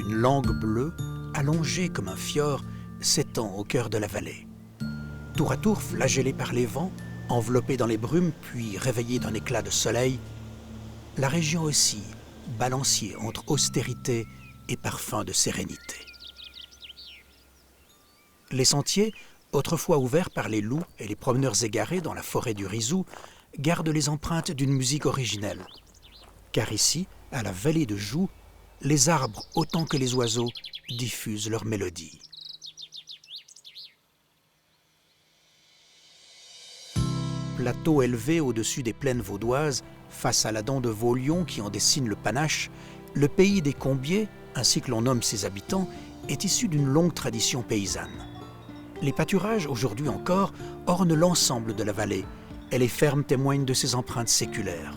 une langue bleue, allongée comme un fjord, s'étend au cœur de la vallée. Tour à tour flagellée par les vents, enveloppée dans les brumes puis réveillée d'un éclat de soleil, la région oscille, balancier entre austérité et parfum de sérénité. Les sentiers, autrefois ouverts par les loups et les promeneurs égarés dans la forêt du Rizou, gardent les empreintes d'une musique originelle. Car ici, à la vallée de Joux, les arbres autant que les oiseaux diffusent leur mélodie. Plateau élevé au-dessus des plaines vaudoises, face à la dent de Veau-Lion qui en dessine le panache, le pays des Combiers, ainsi que l'on nomme ses habitants, est issu d'une longue tradition paysanne. Les pâturages, aujourd'hui encore, ornent l'ensemble de la vallée, et les fermes témoignent de ses empreintes séculaires.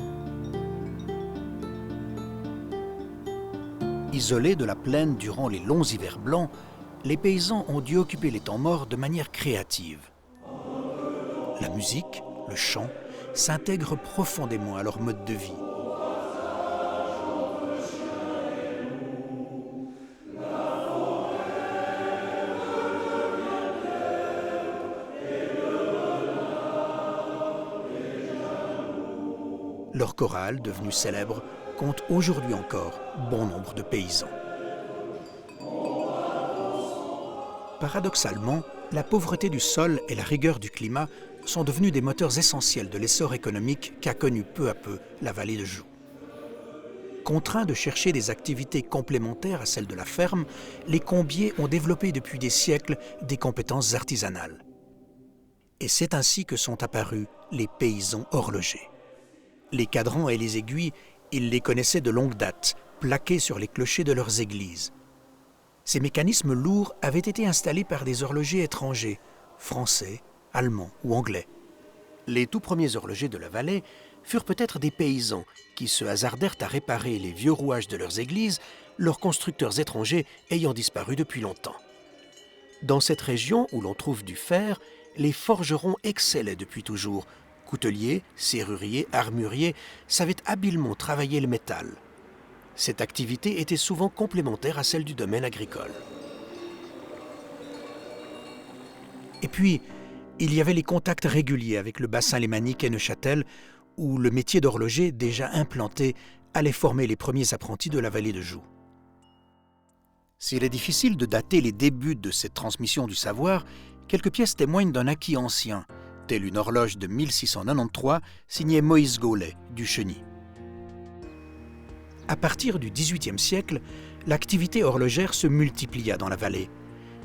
Isolés de la plaine durant les longs hivers blancs, les paysans ont dû occuper les temps morts de manière créative. La musique, le chant, s'intègrent profondément à leur mode de vie. Leur chorale, devenue célèbre, compte aujourd'hui encore bon nombre de paysans. Paradoxalement, la pauvreté du sol et la rigueur du climat sont devenus des moteurs essentiels de l'essor économique qu'a connu peu à peu la vallée de Joux. Contraints de chercher des activités complémentaires à celles de la ferme, les Combiers ont développé depuis des siècles des compétences artisanales. Et c'est ainsi que sont apparus les paysans horlogers. Les cadrans et les aiguilles, ils les connaissaient de longue date, plaqués sur les clochers de leurs églises. Ces mécanismes lourds avaient été installés par des horlogers étrangers, français, allemands ou anglais. Les tout premiers horlogers de la vallée furent peut-être des paysans qui se hasardèrent à réparer les vieux rouages de leurs églises, leurs constructeurs étrangers ayant disparu depuis longtemps. Dans cette région où l'on trouve du fer, les forgerons excellaient depuis toujours. Couteliers, serruriers, armuriers savaient habilement travailler le métal. Cette activité était souvent complémentaire à celle du domaine agricole. Et puis, il y avait les contacts réguliers avec le bassin lémanique et Neuchâtel, où le métier d'horloger, déjà implanté, allait former les premiers apprentis de la vallée de Joux. S'il est difficile de dater les débuts de cette transmission du savoir, quelques pièces témoignent d'un acquis ancien, telle une horloge de 1693 signée Moïse Gaulet, du Chenit. À partir du XVIIIe siècle, l'activité horlogère se multiplia dans la vallée.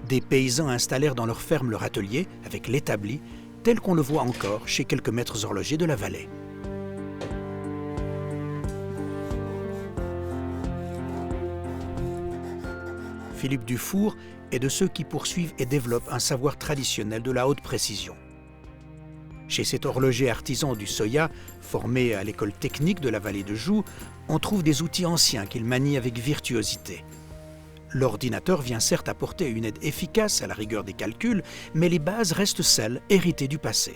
Des paysans installèrent dans leurs fermes leur atelier, avec l'établi, tel qu'on le voit encore chez quelques maîtres horlogers de la vallée. Philippe Dufour est de ceux qui poursuivent et développent un savoir traditionnel de la haute précision. Chez cet horloger artisan du Soya, formé à l'école technique de la vallée de Joux, on trouve des outils anciens qu'il manie avec virtuosité. L'ordinateur vient certes apporter une aide efficace à la rigueur des calculs, mais les bases restent celles héritées du passé.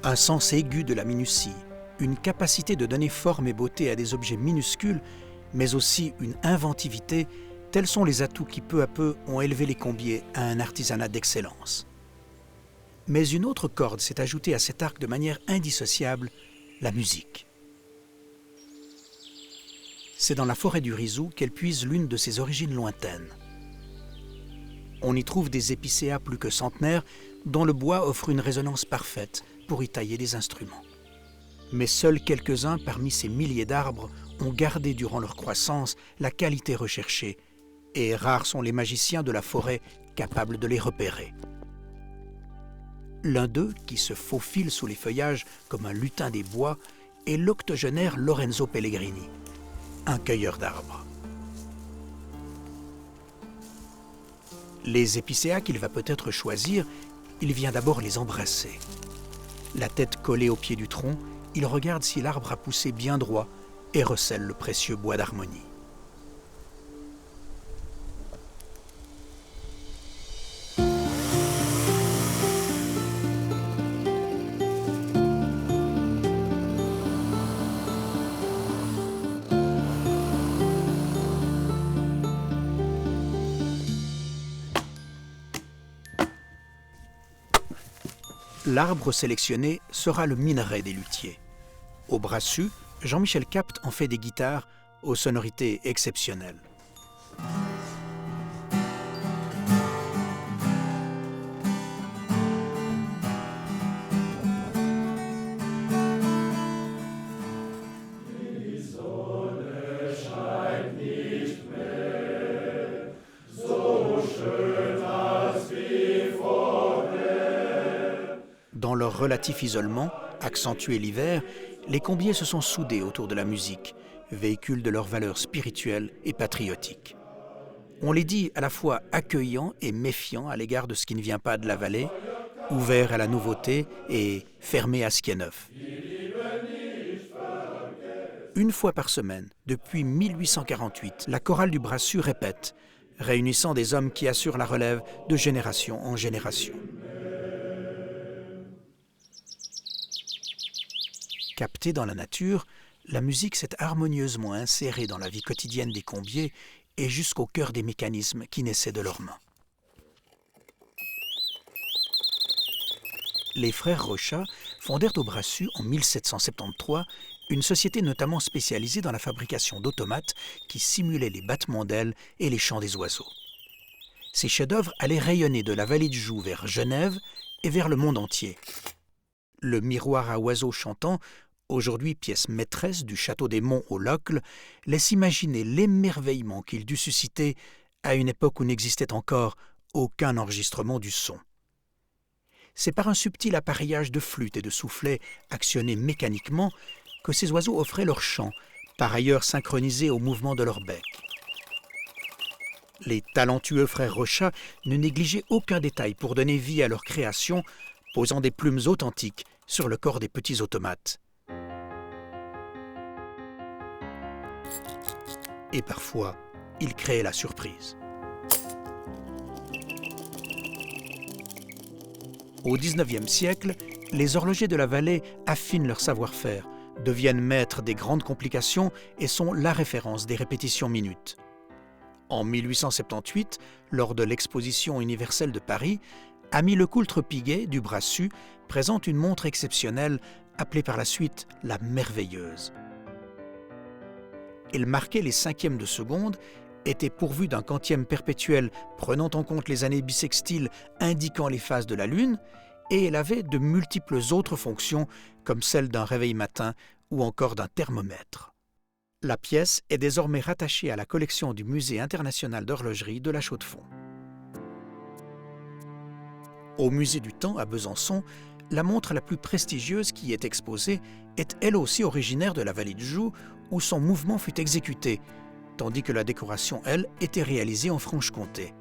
Un sens aigu de la minutie, une capacité de donner forme et beauté à des objets minuscules, mais aussi une inventivité, tels sont les atouts qui peu à peu ont élevé les Combiers à un artisanat d'excellence. Mais une autre corde s'est ajoutée à cet arc de manière indissociable, la musique. C'est dans la forêt du Rizou qu'elle puise l'une de ses origines lointaines. On y trouve des épicéas plus que centenaires dont le bois offre une résonance parfaite pour y tailler des instruments. Mais seuls quelques-uns parmi ces milliers d'arbres ont gardé durant leur croissance la qualité recherchée, et rares sont les magiciens de la forêt capables de les repérer. L'un d'eux, qui se faufile sous les feuillages comme un lutin des bois, est l'octogénaire Lorenzo Pellegrini, un cueilleur d'arbres. Les épicéas qu'il va peut-être choisir, il vient d'abord les embrasser. La tête collée au pied du tronc, il regarde si l'arbre a poussé bien droit et recèle le précieux bois d'harmonie. L'arbre sélectionné sera le minerai des luthiers. Au Brassus, Jean-Michel Capt en fait des guitares aux sonorités exceptionnelles. Dans leur relatif isolement, accentué l'hiver, les Combiers se sont soudés autour de la musique, véhicule de leurs valeurs spirituelles et patriotiques. On les dit à la fois accueillants et méfiants à l'égard de ce qui ne vient pas de la vallée, ouverts à la nouveauté et fermés à ce qui est neuf. Une fois par semaine, depuis 1848, la chorale du Brassus répète, réunissant des hommes qui assurent la relève de génération en génération. Captée dans la nature, la musique s'est harmonieusement insérée dans la vie quotidienne des Combiers et jusqu'au cœur des mécanismes qui naissaient de leurs mains. Les frères Rochat fondèrent au Brassus en 1773 une société notamment spécialisée dans la fabrication d'automates qui simulaient les battements d'ailes et les chants des oiseaux. Ces chefs-d'œuvre allaient rayonner de la vallée du Joux vers Genève et vers le monde entier. Le miroir à oiseaux chantant, aujourd'hui pièce maîtresse du château des Monts au Locle, laisse imaginer l'émerveillement qu'il dut susciter à une époque où n'existait encore aucun enregistrement du son. C'est par un subtil appareillage de flûtes et de soufflets actionnés mécaniquement que ces oiseaux offraient leur chant, par ailleurs synchronisé au mouvement de leur bec. Les talentueux frères Rochat ne négligeaient aucun détail pour donner vie à leur création, posant des plumes authentiques sur le corps des petits automates. Et parfois, ils créaient la surprise. Au XIXe siècle, les horlogers de la vallée affinent leur savoir-faire, deviennent maîtres des grandes complications et sont la référence des répétitions minutes. En 1878, lors de l'exposition universelle de Paris, Ami Lecoultre-Piguet du Brassus présente une montre exceptionnelle appelée par la suite la Merveilleuse. Elle marquait les cinquièmes de seconde, était pourvue d'un quantième perpétuel prenant en compte les années bissextiles indiquant les phases de la Lune, et elle avait de multiples autres fonctions comme celle d'un réveil matin ou encore d'un thermomètre. La pièce est désormais rattachée à la collection du Musée international d'horlogerie de la Chaux-de-Fonds. Au Musée du Temps à Besançon, la montre la plus prestigieuse qui y est exposée est elle aussi originaire de la vallée du Joux où son mouvement fut exécuté, tandis que la décoration, elle, était réalisée en Franche-Comté.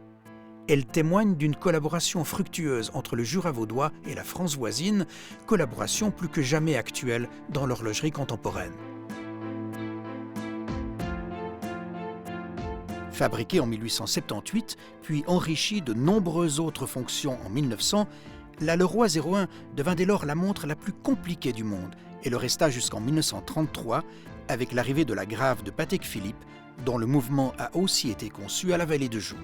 Elle témoigne d'une collaboration fructueuse entre le Jura vaudois et la France voisine, collaboration plus que jamais actuelle dans l'horlogerie contemporaine. Fabriquée en 1878, puis enrichie de nombreuses autres fonctions en 1900, la Leroy 01 devint dès lors la montre la plus compliquée du monde et le resta jusqu'en 1933 avec l'arrivée de la Grave de Patek Philippe, dont le mouvement a aussi été conçu à la vallée de Joux.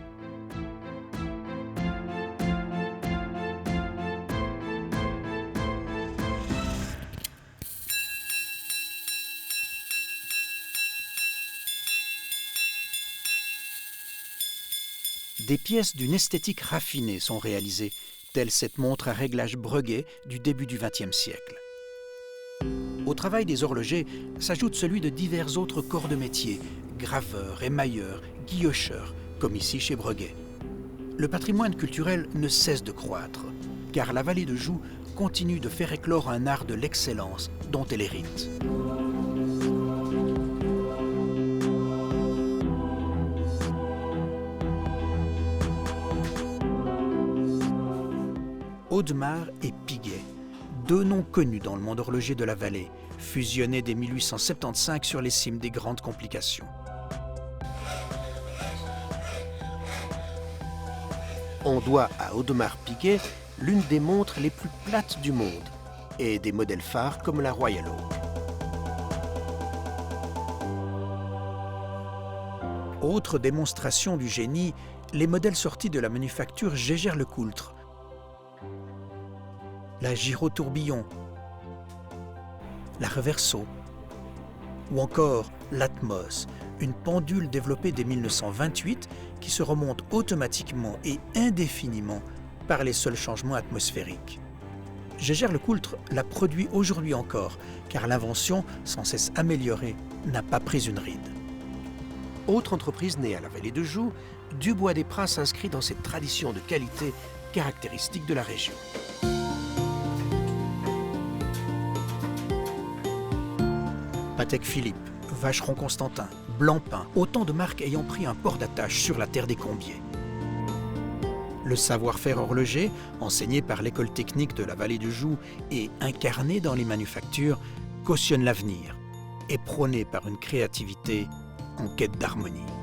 Des pièces d'une esthétique raffinée sont réalisées, telle cette montre à réglage Breguet du début du XXe siècle. Au travail des horlogers s'ajoute celui de divers autres corps de métier, graveurs, émailleurs, guillocheurs, comme ici chez Breguet. Le patrimoine culturel ne cesse de croître, car la vallée de Joux continue de faire éclore un art de l'excellence dont elle hérite. Audemars et Piguet, deux noms connus dans le monde horloger de la vallée, fusionnés dès 1875 sur les cimes des grandes complications. On doit à Audemars Piguet l'une des montres les plus plates du monde et des modèles phares comme la Royal Oak. Autre démonstration du génie, les modèles sortis de la manufacture Gégère-Lecoultre. la gyrotourbillon, la reverso, ou encore l'Atmos, une pendule développée dès 1928 qui se remonte automatiquement et indéfiniment par les seuls changements atmosphériques. Gégère-Lecoultre la produit aujourd'hui encore, car l'invention, sans cesse améliorée, n'a pas pris une ride. Autre entreprise née à la vallée de Joux, Dubois-des-Pras s'inscrit dans cette tradition de qualité caractéristique de la région. Patek Philippe, Vacheron Constantin, Blancpain, autant de marques ayant pris un port d'attache sur la terre des Combiers. Le savoir-faire horloger, enseigné par l'école technique de la vallée du Joux et incarné dans les manufactures, cautionne l'avenir et prôné par une créativité en quête d'harmonie.